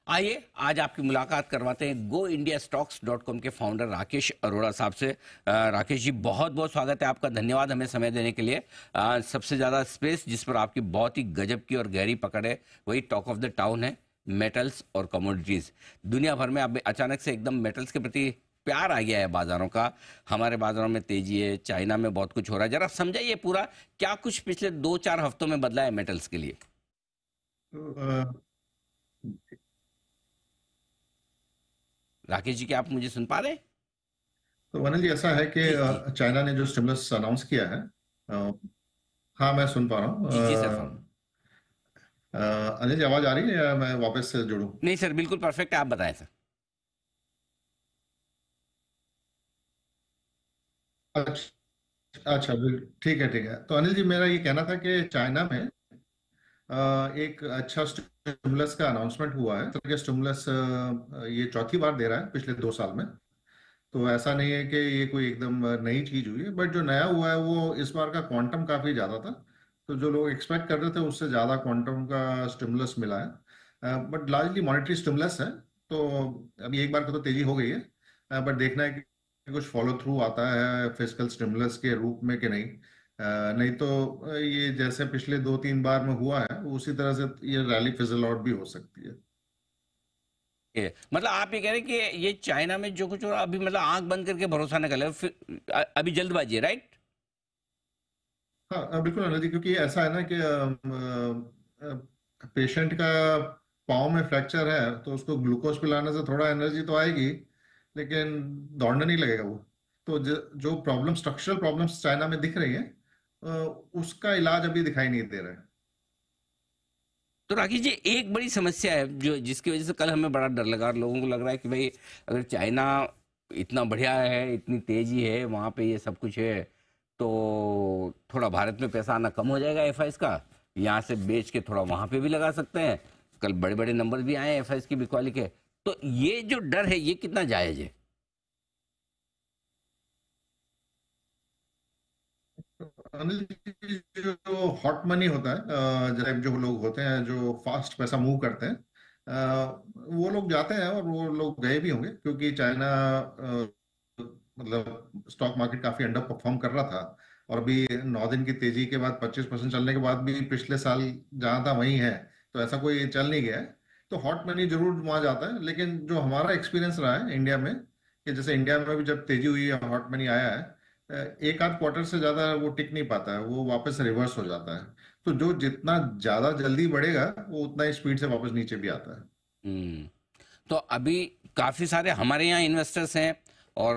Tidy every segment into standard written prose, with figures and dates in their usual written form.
आइए आज आपकी मुलाकात करवाते हैं go India stocks dot com के फाउंडर राकेश अरोड़ा साहब से। राकेश जी, बहुत बहुत स्वागत है आपका। धन्यवाद हमें समय देने के लिए। सबसे ज़्यादा स्पेस जिस पर आपकी बहुत ही गजब की और गहरी पकड़ है वही टॉक ऑफ द टाउन है, मेटल्स और कमोडिटीज़। दुनिया भर में अब अचानक से एकदम मेटल्स के प्रति प्यार आ गया है बाजारों का। हमारे बाजारों में तेजी है, चाइना में बहुत कुछ हो रहा है। जरा समझाइए पूरा क्या कुछ पिछले 2-4 हफ्तों में बदला है मेटल्स के लिए। तो राकेश जी, क्या आप मुझे सुन पा रहे हैं? अनिल जी, ऐसा है कि जी जी। चाइना ने जो स्टिमुलस अनाउंस किया है। अ, हाँ, मैं सुन पा रहा हूँ। जी जी सर। अनिल जी, आवाज आ रही है या मैं वापस से जुड़ूं? नहीं सर, बिल्कुल परफेक्ट है, आप बताएं सर। अच्छा। अच्छा, ठीक है, ठीक है। तो अनिल जी, मेरा ये कहना था कि चाइना में एक अच्छा स्टिमुलस का अनाउंसमेंट हुआ है। तो ये स्टिमुलस ये चौथी बार दे रहा है पिछले 2 साल में। तो ऐसा नहीं है कि ये कोई एकदम नई चीज हुई है, बट जो नया हुआ है वो इस बार का क्वांटम काफी ज्यादा था। तो जो लोग एक्सपेक्ट कर रहे थे उससे ज्यादा क्वांटम का स्टिमुलस मिला है, बट लार्जली मॉनेटरी स्टिमुलस है। तो अभी एक बार को तो तेजी हो गई है, बट देखना है कि कुछ फॉलो थ्रू आता है फिजिकल स्टिमुलस के रूप में कि नहीं। नहीं तो ये जैसे पिछले 2-3 बार में हुआ है उसी तरह से ये रैली फिजल आउट भी हो सकती है। मतलब आप ये कह रहे हैं कि ये चाइना में जो कुछ हो रहा है अभी, मतलब आंख बंद करके भरोसा न कर ले, फिर अभी जल्दबाजी है, राइट? हाँ, बिल्कुल अनुज जी, क्योंकि ऐसा है ना कि पेशेंट का पाँव में फ्रैक्चर है तो उसको ग्लूकोज पिलाने से थोड़ा एनर्जी तो आएगी, लेकिन दौड़ने नहीं लगेगा वो। तो जो प्रॉब्लम, स्ट्रक्चरल प्रॉब्लम्स चाइना में दिख रही है, अ, उसका इलाज अभी दिखाई नहीं दे रहा है। तो राकेश जी, एक बड़ी समस्या है जो जिसकी वजह से कल हमें बड़ा डर लगा और लोगों को लग रहा है कि भाई अगर चाइना इतना बढ़िया है, इतनी तेजी है वहां पे, ये सब कुछ है, तो थोड़ा भारत में पैसा आना कम हो जाएगा एफआईएस का। यहाँ से बेच के थोड़ा वहां पे भी लगा सकते हैं। कल बड़े बड़े नंबर भी आए एफआईएस की बिकवाली के। तो ये जो डर है ये कितना जायज है? अनिल जी, जो हॉट मनी होता है, जरा जो लोग होते हैं जो फास्ट पैसा मूव करते हैं, वो लोग जाते हैं और वो लोग गए भी होंगे, क्योंकि चाइना मतलब स्टॉक मार्केट काफी अंडर परफॉर्म कर रहा था। और अभी 9 दिन की तेजी के बाद 25% चलने के बाद भी पिछले साल जहां था वहीं है। तो ऐसा कोई चल नहीं गया है। तो हॉट मनी जरूर वहां जाता है, लेकिन जो हमारा एक्सपीरियंस रहा है इंडिया में, कि जैसे इंडिया में भी जब तेजी हुई है हॉट मनी आया है, एक आध क्वार्टर से ज्यादा वो टिक नहीं पाता है, वो वापस रिवर्स हो जाता है। तो जो जितना ज्यादा जल्दी बढ़ेगा वो उतना ही स्पीड से वापस नीचे भी आता है। हम्म। तो अभी काफ़ी सारे हमारे यहाँ इन्वेस्टर्स हैं और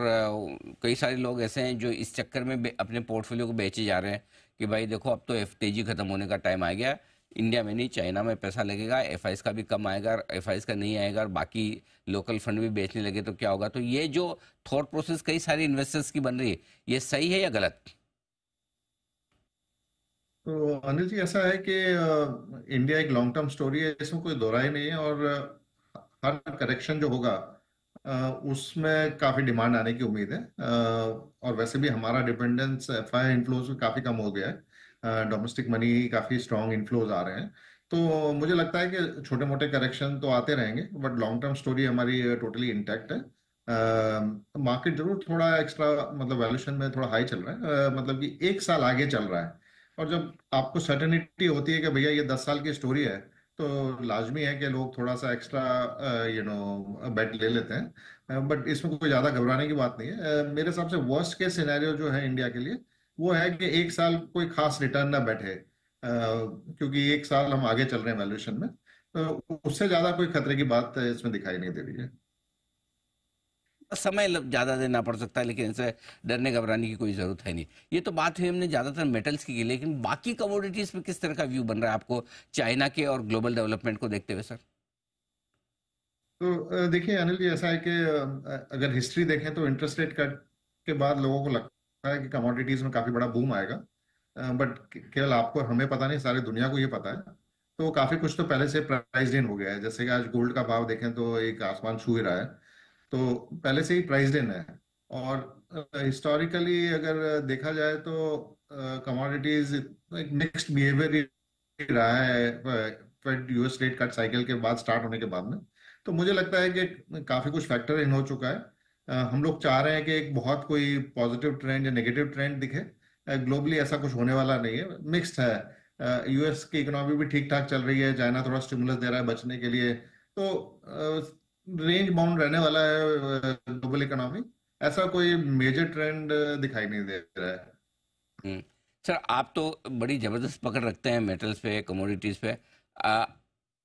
कई सारे लोग ऐसे हैं जो इस चक्कर में अपने पोर्टफोलियो को बेचे जा रहे हैं कि भाई देखो अब तो एफ तेजी खत्म होने का टाइम आ गया। इंडिया में नहीं, चाइना में पैसा लगेगा, एफआईएस का भी कम आएगा, एफआईएस का नहीं आएगा और बाकी लोकल फंड भी बेचने लगे तो क्या होगा। तो ये जो थॉट प्रोसेस कई सारे इन्वेस्टर्स की बन रही है, ये सही है या गलत? तो अनिल जी, ऐसा है कि इंडिया एक लॉन्ग टर्म स्टोरी है, इसमें कोई दो राय नहीं है। और हर करेक्शन जो होगा उसमें काफी डिमांड आने की उम्मीद है। और वैसे भी हमारा डिपेंडेंस एफआई इनफ्लोज में काफी कम हो गया है, डोमेस्टिक मनी काफी स्ट्रांग इनफ्लोज आ रहे हैं। तो मुझे लगता है कि छोटे मोटे करेक्शन तो आते रहेंगे, बट लॉन्ग टर्म स्टोरी हमारी टोटली इंटैक्ट है। मार्केट जरूर थोड़ा एक्स्ट्रा, मतलब वैल्यूएशन में थोड़ा हाई चल रहा है, मतलब कि 1 साल आगे चल रहा है। और जब आपको सर्टेनिटी होती है कि भैया ये 10 साल की स्टोरी है, तो लाजमी है कि लोग थोड़ा सा एक्स्ट्रा बेट ले लेते हैं। बट इसमें कोई ज्यादा घबराने की बात नहीं है। मेरे हिसाब से वर्स्ट केस सिनेरियो जो है इंडिया के लिए वो है कि 1 साल कोई खास रिटर्न ना बैठे, क्योंकि 1 साल हम आगे चल रहे हैं वैल्यूएशन में। तो उससे ज्यादा कोई खतरे की बात इसमें दिखाई नहीं दे रही है। समय ज़्यादा देना पड़ सकता है, लेकिन इसे डरने घबराने की कोई ज़रूरत है नहीं। ये तो बात हुई हमने ज़्यादातर मेटल्स की, लेकिन बाकी कमोडिटीज़ पे किस तरह का व्यू बन रहा है आपको चाइना के और ग्लोबल डेवलपमेंट को देखते हुए सर? तो देखिए अनिल जी, ऐसा है कि अगर हिस्ट्री देखें तो इंटरेस्ट रेट कट के बाद लोगों को लगता है कि कमोडिटीज में काफी बड़ा बूम आएगा। बट केवल आपको, हमें पता नहीं, सारी दुनिया को ये पता है। तो काफी कुछ तो पहले से प्राइस्ड इन हो गया है। जैसे कि आज गोल्ड का भाव देखें तो एक आसमान छू ही रहा है। तो पहले से ही प्राइस्ड इन है। और हिस्टोरिकली अगर देखा जाए तो कमोडिटीज एक मिक्स्ड बिहेवियर रहा है Fed US rate cut cycle के बाद, स्टार्ट होने के बाद में। तो मुझे लगता है कि काफी कुछ फैक्टर इन हो चुका है। हम लोग चाह रहे हैं कि एक बहुत कोई पॉजिटिव ट्रेंड या नेगेटिव ट्रेंड दिखे। ग्लोबली ऐसा कुछ होने वाला नहीं है, मिक्स्ड है। यूएस की इकोनॉमी भी ठीक ठाक चल रही है, चाइना थोड़ा स्टिमुलस दे रहा है बचने के लिए, तो रेंज बाउंड रहने वाला है ग्लोबल इकोनॉमी। ऐसा कोई मेजर ट्रेंड दिखाई नहीं दे रहा है। हम्म। सर, आप तो बड़ी जबरदस्त पकड़ रखते हैं मेटल्स पे, कमोडिटीज पे। आ,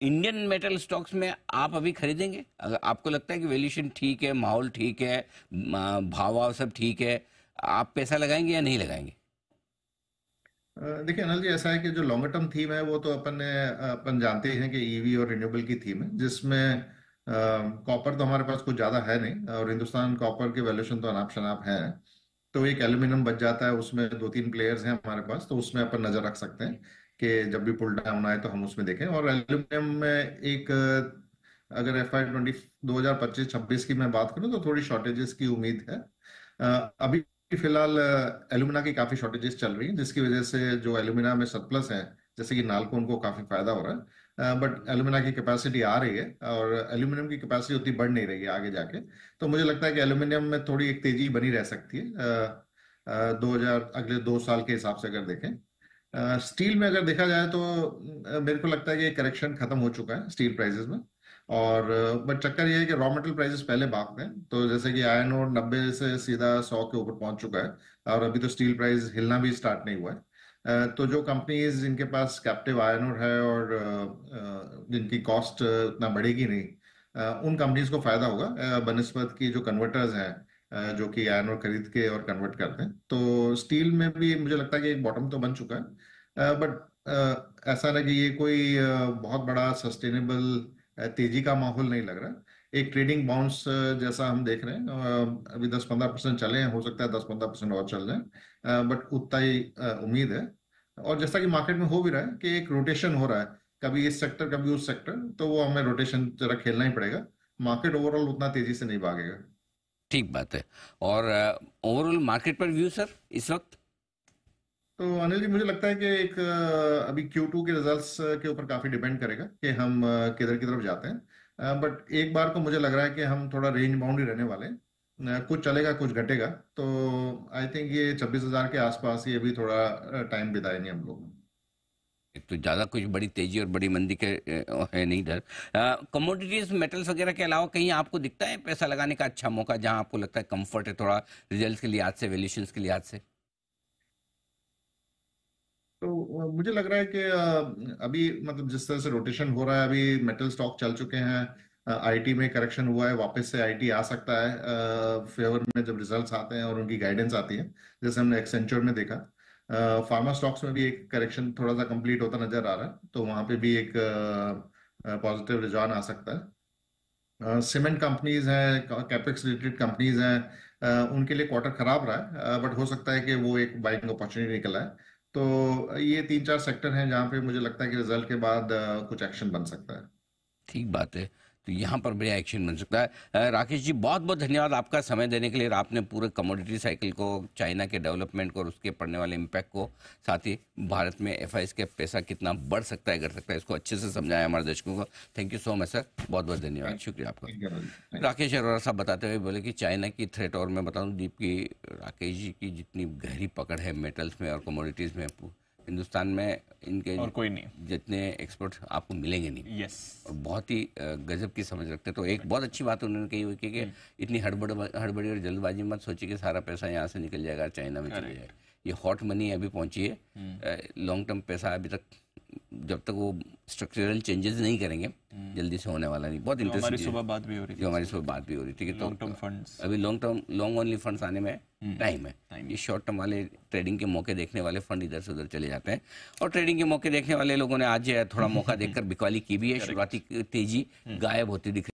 इंडियन मेटल स्टॉक्स में आप अभी खरीदेंगे? अगर आपको लगता है कि वैल्यूएशन ठीक है, माहौल ठीक है, भाव वाव सब ठीक है, आप पैसा लगाएंगे या नहीं लगाएंगे? देखिए अनिल जी, ऐसा है कि जो लॉन्गर टर्म थीम है वो तो अपन जानते ही हैं कि ईवी और रिन्यूएबल की थीम है, जिसमें कॉपर तो हमारे पास कुछ ज्यादा है नहीं, और हिंदुस्तान कॉपर के वैल्यूएशन तो अनाप शनाप है। तो एक एल्यूमिनियम बच जाता है, उसमें दो तीन प्लेयर्स हैं हमारे पास, तो उसमें अपन नजर रख सकते हैं कि जब भी पुल डाउन आए तो हम उसमें देखें। और एल्यूमिनियम में एक अगर FY 2025-26 की मैं बात करूं तो थोड़ी शॉर्टेजेस की उम्मीद है। अभी फिलहाल एल्यूमिना की काफी शॉर्टेजेस चल रही हैं, जिसकी वजह से जो एल्यूमिना में सरप्लस है, जैसे कि नालको, उनको काफी फायदा हो रहा है। बट एल्यूमिना की कैपेसिटी आ रही है और एल्यूमिनियम की कैपेसिटी उतनी बढ़ नहीं रही है आगे जाके। तो मुझे लगता है कि एल्यूमिनियम में थोड़ी एक तेजी बनी रह सकती है 2000 अगले 2 साल के हिसाब से अगर देखें। स्टील में अगर देखा जाए तो मेरे को लगता है कि करेक्शन खत्म हो चुका है स्टील प्राइसेस में। और बट चक्कर ये है कि रॉ मटेरियल प्राइसेस पहले भागते हैं, तो जैसे कि आयरन ओर 90 से सीधा 100 के ऊपर पहुंच चुका है, और अभी तो स्टील प्राइस हिलना भी स्टार्ट नहीं हुआ है। तो जो कंपनीज जिनके पास कैप्टिव आयरन ओर है और जिनकी कॉस्ट उतना बढ़ेगी नहीं, उन कंपनीज को फायदा होगा बनिस्बत की जो कन्वर्टर्स हैं, जो कि आयरन ओर खरीद के और कन्वर्ट करते हैं। तो स्टील में भी मुझे लगता है कि एक बॉटम तो बन चुका है, बट ऐसा ना कि ये कोई बहुत बड़ा सस्टेनेबल तेजी का माहौल नहीं लग रहा। एक ट्रेडिंग बाउंस जैसा हम देख रहे हैं, अभी 10-15% चले हैं, हो सकता है 10-15% और चल जाए, बट उतना ही उम्मीद है। और जैसा कि मार्केट में हो भी रहा है कि एक रोटेशन हो रहा है, कभी इस सेक्टर कभी उस सेक्टर, तो वो हमें रोटेशन जरा खेलना ही पड़ेगा। मार्केट ओवरऑल उतना तेजी से नहीं भागेगा। ठीक बात है। और ओवरऑल मार्केट पर व्यू सर इस वक्त? तो अनिल जी, मुझे लगता है कि एक अभी Q2 के रिजल्ट्स के ऊपर काफी डिपेंड करेगा कि हम किधर की तरफ जाते हैं। बट एक बार को मुझे लग रहा है कि हम थोड़ा रेंज बाउंड ही रहने वाले हैं। कुछ चलेगा कुछ घटेगा, तो आई थिंक ये 26,000 के आसपास ये भी थोड़ा टाइम बिताएंगे हम लोग। एक तो ज्यादा कुछ बड़ी तेजी और बड़ी मंदी के है नहीं इधर। कमोडिटीज मेटल्स वगैरह के अलावा कहीं आपको दिखता है पैसा लगाने का अच्छा मौका, जहां आपको लगता है कंफर्ट है थोड़ा, रिजल्ट्स के लिहाज से, वैल्यूएशंस के लिहाज से? तो मुझे लग रहा है कि अभी मतलब जिस तरह से रोटेशन हो रहा है, अभी मेटल स्टॉक चल चुके हैं, आईटी में करेक्शन हुआ है, वापस से आईटी आ सकता है फेवर में जब रिजल्ट्स आते हैं और उनकी गाइडेंस आती है, जैसे हमने एक्सेंचर में देखा। फार्मा स्टॉक्स में भी एक करेक्शन थोड़ा सा कंप्लीट होता नजर आ रहा है, तो वहां पे भी एक पॉजिटिव रुझान आ सकता है। सीमेंट कंपनीज हैं, कैपेक्स रिलेटेड कंपनीज हैं, उनके लिए क्वार्टर खराब रहा है, बट हो सकता है कि वो एक बाइंग अपॉर्चुनिटी निकला है। तो ये 3-4 सेक्टर हैं जहां पे मुझे लगता है कि रिजल्ट के बाद कुछ एक्शन बन सकता है। ठीक बात है। तो यहाँ पर बड़ा एक्शन बन सकता है। राकेश जी, बहुत बहुत धन्यवाद आपका समय देने के लिए। और आपने पूरे कमोडिटी साइकिल को, चाइना के डेवलपमेंट को और उसके पड़ने वाले इम्पैक्ट को, साथ ही भारत में एफआईएस के पैसा कितना बढ़ सकता है, कर सकता है, इसको अच्छे से समझाया हमारे दर्शकों को। Thank you so much sir, बहुत बहुत धन्यवाद, शुक्रिया आपका। ठीक है भाई, थैंक राकेश अरोड़ा साहब बताते हुए बोले कि चाइना की थ्रेट, और मैं बताऊं दीप की, राकेश जी की जितनी गहरी पकड़ है मेटल्स में और कमोडिटीज़ में, हिंदुस्तान में इनके और कोई नहीं। जितने एक्सपर्ट आपको मिलेंगे नहीं। यस। और बहुत ही गजब की समझ रखते हैं। तो एक बहुत अच्छी बात उन्होंने कही हुई कि इतनी हड़बड़ी और जल्दबाजी मत सोचिए कि सारा पैसा यहाँ से निकल जाएगा, चाइना में चले जाएगा। ये हॉट मनी अभी पहुंची है, लॉन्ग टर्म पैसा अभी तक, जब तक वो स्ट्रक्चरल चेंजेस नहीं करेंगे, जल्दी से होने वाला नहीं। बहुत हमारी इंटरेस्टिंग सुबह बात भी हो रही जो थी, हमारी सुबह बात भी हो रही थी कि तो लॉन्ग टर्म फंड्स। अभी लॉन्ग ओनली फंड्स आने में टाइम है। ये शॉर्ट टर्म वाले ट्रेडिंग के मौके देखने वाले फंड इधर से उधर चले जाते हैं, और ट्रेडिंग के मौके देखने वाले लोगों ने आज थोड़ा मौका देखकर बिकवाली की भी है। शुरुआती तेजी गायब होती दिख